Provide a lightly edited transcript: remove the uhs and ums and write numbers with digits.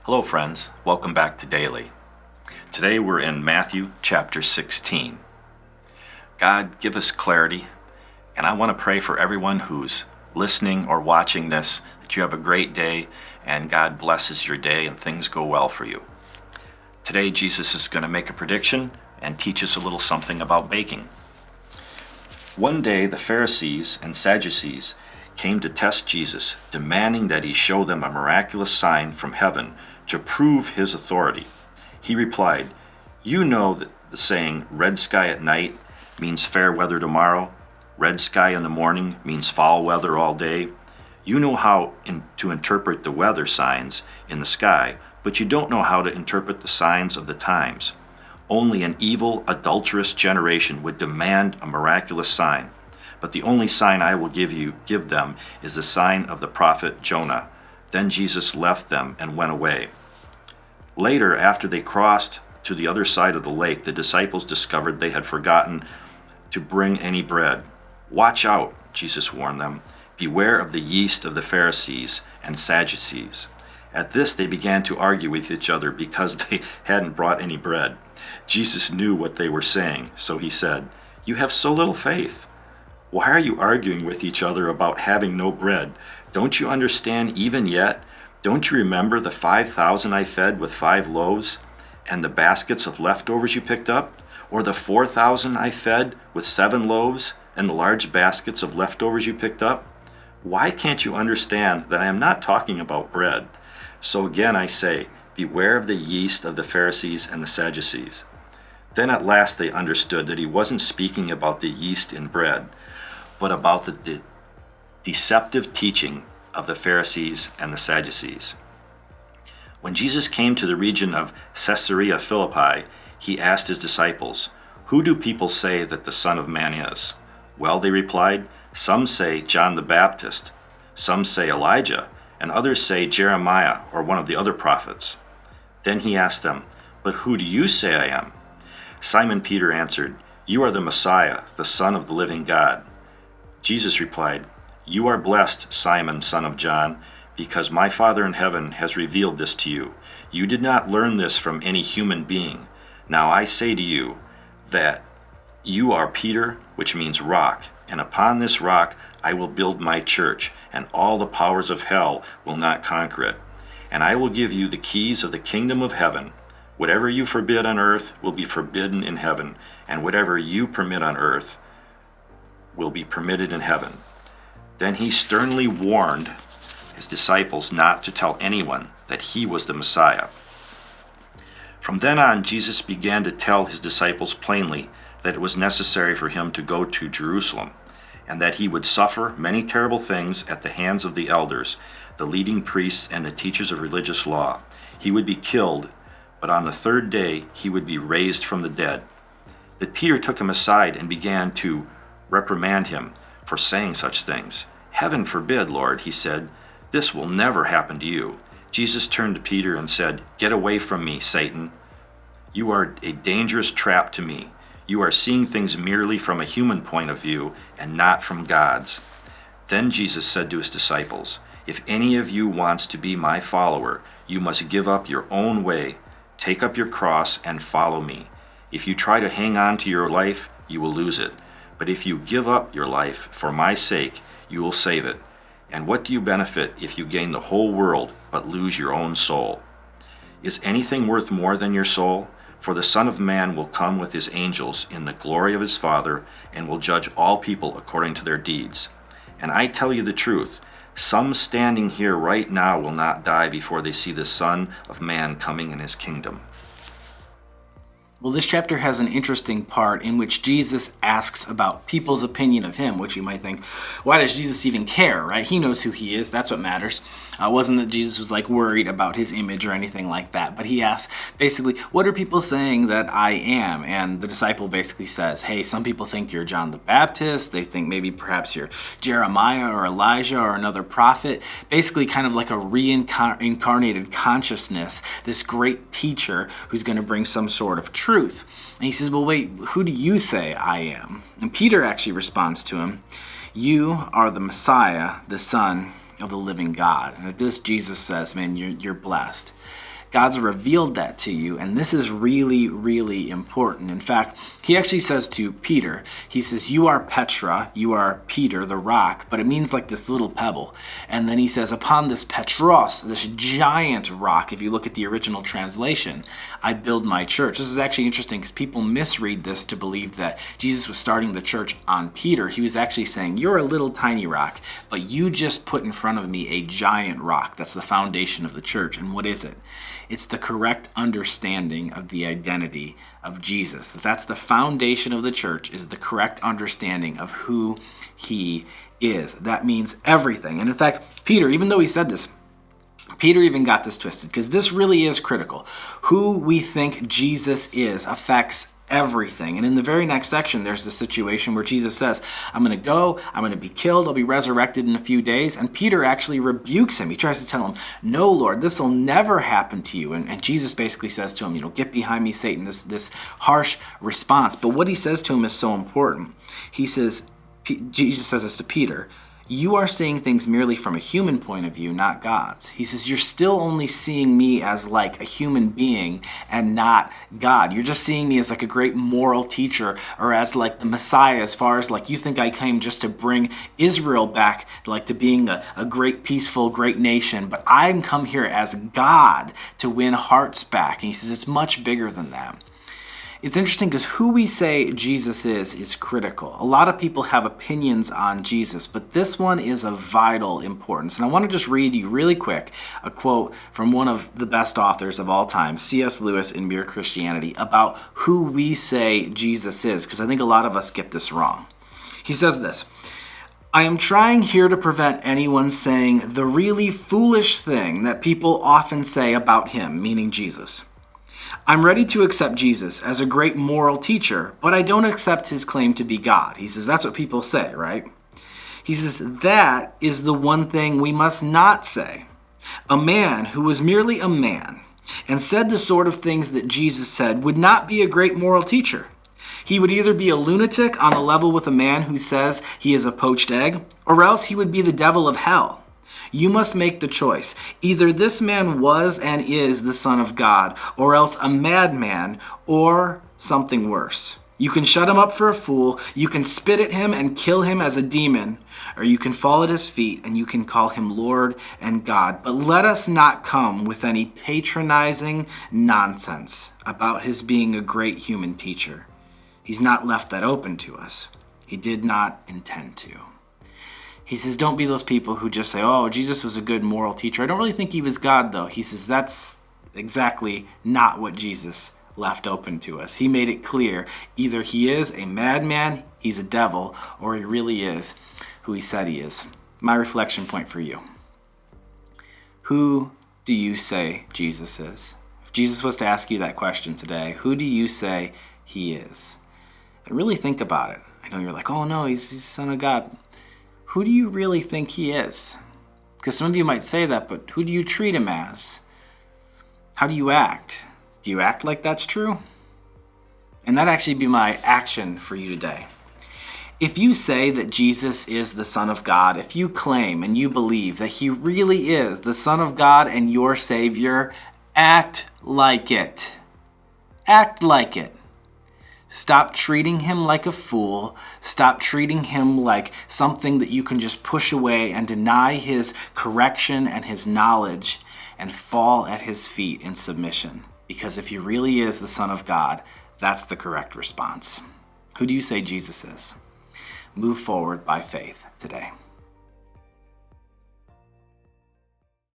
Hello friends, welcome back to Daily. Today we're in Matthew chapter 16. God, give us clarity, and I want to pray for everyone who's listening or watching this, that you have a great day and God blesses your day and things go well for you. Today Jesus is going to make a prediction and teach us a little something about baking. One day the Pharisees and Sadducees came to test Jesus, demanding that he show them a miraculous sign from heaven to prove his authority. He replied, "You know that the saying, 'Red sky at night' means fair weather tomorrow. Red sky in the morning means foul weather all day. You know how to interpret the weather signs in the sky, but you don't know how to interpret the signs of the times. Only an evil, adulterous generation would demand a miraculous sign. But the only sign I will give them is the sign of the prophet Jonah." Then Jesus left them and went away. Later, after they crossed to the other side of the lake, the disciples discovered they had forgotten to bring any bread. "Watch out," Jesus warned them. "Beware of the yeast of the Pharisees and Sadducees." At this, they began to argue with each other because they hadn't brought any bread. Jesus knew what they were saying, so he said, "You have so little faith. Why are you arguing with each other about having no bread? Don't you understand even yet? Don't you remember the 5,000 I fed with 5 loaves, and the baskets of leftovers you picked up? Or the 4,000 I fed with 7 loaves, and the large baskets of leftovers you picked up? Why can't you understand that I am not talking about bread? So again I say, beware of the yeast of the Pharisees and the Sadducees." Then at last they understood that he wasn't speaking about the yeast in bread, but about the deceptive teaching of the Pharisees and the Sadducees. When Jesus came to the region of Caesarea Philippi, he asked his disciples, "Who do people say that the Son of Man is?" "Well," they replied, "some say John the Baptist, some say Elijah, and others say Jeremiah or one of the other prophets." Then he asked them, "But who do you say I am?" Simon Peter answered, "You are the Messiah, the Son of the living God." Jesus replied, "You are blessed, Simon, son of John, because my Father in heaven has revealed this to you. You did not learn this from any human being. Now I say to you that you are Peter, which means rock, and upon this rock I will build my church, and all the powers of hell will not conquer it. And I will give you the keys of the kingdom of heaven. Whatever you forbid on earth will be forbidden in heaven, and whatever you permit on earth will be permitted in heaven." Then he sternly warned his disciples not to tell anyone that he was the Messiah. From then on, Jesus began to tell his disciples plainly that it was necessary for him to go to Jerusalem, and that he would suffer many terrible things at the hands of the elders, the leading priests, and the teachers of religious law. He would be killed, but on the 3rd day he would be raised from the dead. But Peter took him aside and began to reprimand him for saying such things. "Heaven forbid, Lord," he said. "This will never happen to you." Jesus turned to Peter and said, "Get away from me, Satan. You are a dangerous trap to me. You are seeing things merely from a human point of view and not from God's." Then Jesus said to his disciples, "If any of you wants to be my follower, you must give up your own way, take up your cross, and follow me. If you try to hang on to your life, you will lose it. But if you give up your life for my sake, you will save it. And what do you benefit if you gain the whole world but lose your own soul? Is anything worth more than your soul? For the Son of Man will come with his angels in the glory of his Father and will judge all people according to their deeds. And I tell you the truth, some standing here right now will not die before they see the Son of Man coming in his kingdom." Well, this chapter has an interesting part in which Jesus asks about people's opinion of him, which you might think, why does Jesus even care, right? He knows who he is. That's what matters. Wasn't that Jesus was worried about his image or anything like that. But he asks, basically, what are people saying that I am? And the disciple basically says, hey, some people think you're John the Baptist. They think maybe perhaps you're Jeremiah or Elijah or another prophet. Basically kind of like a reincarnated consciousness, this great teacher who's going to bring some sort of truth. And he says, well, wait, who do you say I am? And Peter actually responds to him, you are the Messiah, the Son of the living God. And at this, Jesus says, man, you're blessed. God's revealed that to you, and this is really, really important. In fact, he actually says to Peter, he says, you are Petra, you are Peter, the rock, but it means like this little pebble. And then he says, upon this Petros, this giant rock, if you look at the original translation, I build my church. This is actually interesting because people misread this to believe that Jesus was starting the church on Peter. He was actually saying, you're a little tiny rock, but you just put in front of me a giant rock. That's the foundation of the church. And what is it? It's the correct understanding of the identity of Jesus. That's the foundation of the church, is the correct understanding of who he is. That means everything. And in fact, Peter, even though he said this, Peter even got this twisted, because this really is critical. Who we think Jesus is affects everything. And in the very next section, there's the situation where Jesus says, I'm going to go, I'm going to be killed, I'll be resurrected in a few days. And Peter actually rebukes him. He tries to tell him, no, Lord, this will never happen to you. And Jesus basically says to him, get behind me, Satan, this harsh response. But what he says to him is so important. He says, Jesus says this to Peter, you are seeing things merely from a human point of view, not God's. He says, you're still only seeing me as like a human being and not God. You're just seeing me as like a great moral teacher, or as like the Messiah, as far as like you think I came just to bring Israel back like to being a great, peaceful, great nation. But I'm come here as God to win hearts back. And he says, it's much bigger than that. It's interesting because who we say Jesus is critical. A lot of people have opinions on Jesus, but this one is of vital importance. And I want to just read you really quick a quote from one of the best authors of all time, C.S. Lewis in Mere Christianity, about who we say Jesus is, because I think a lot of us get this wrong. He says this, I am trying here to prevent anyone saying the really foolish thing that people often say about him, meaning Jesus. I'm ready to accept Jesus as a great moral teacher, but I don't accept his claim to be God. He says, that's what people say, right? He says, that is the one thing we must not say. A man who was merely a man and said the sort of things that Jesus said would not be a great moral teacher. He would either be a lunatic on a level with a man who says he is a poached egg, or else he would be the devil of hell. You must make the choice. Either this man was and is the Son of God, or else a madman, or something worse. You can shut him up for a fool, you can spit at him and kill him as a demon, or you can fall at his feet and you can call him Lord and God. But let us not come with any patronizing nonsense about his being a great human teacher. He's not left that open to us. He did not intend to. He says, don't be those people who just say, oh, Jesus was a good moral teacher. I don't really think he was God, though. He says, that's exactly not what Jesus left open to us. He made it clear. Either he is a madman, he's a devil, or he really is who he said he is. My reflection point for you. Who do you say Jesus is? If Jesus was to ask you that question today, who do you say he is? And really think about it. I know you're like, oh no, he's the Son of God. Who do you really think he is? Because some of you might say that, but who do you treat him as? How do you act? Do you act like that's true? And that'd actually be my action for you today. If you say that Jesus is the Son of God, if you claim and you believe that he really is the Son of God and your Savior, act like it. Act like it. Stop treating him like a fool. Stop treating him like something that you can just push away and deny his correction and his knowledge, and fall at his feet in submission. Because if he really is the Son of God, that's the correct response. Who do you say Jesus is? Move forward by faith today.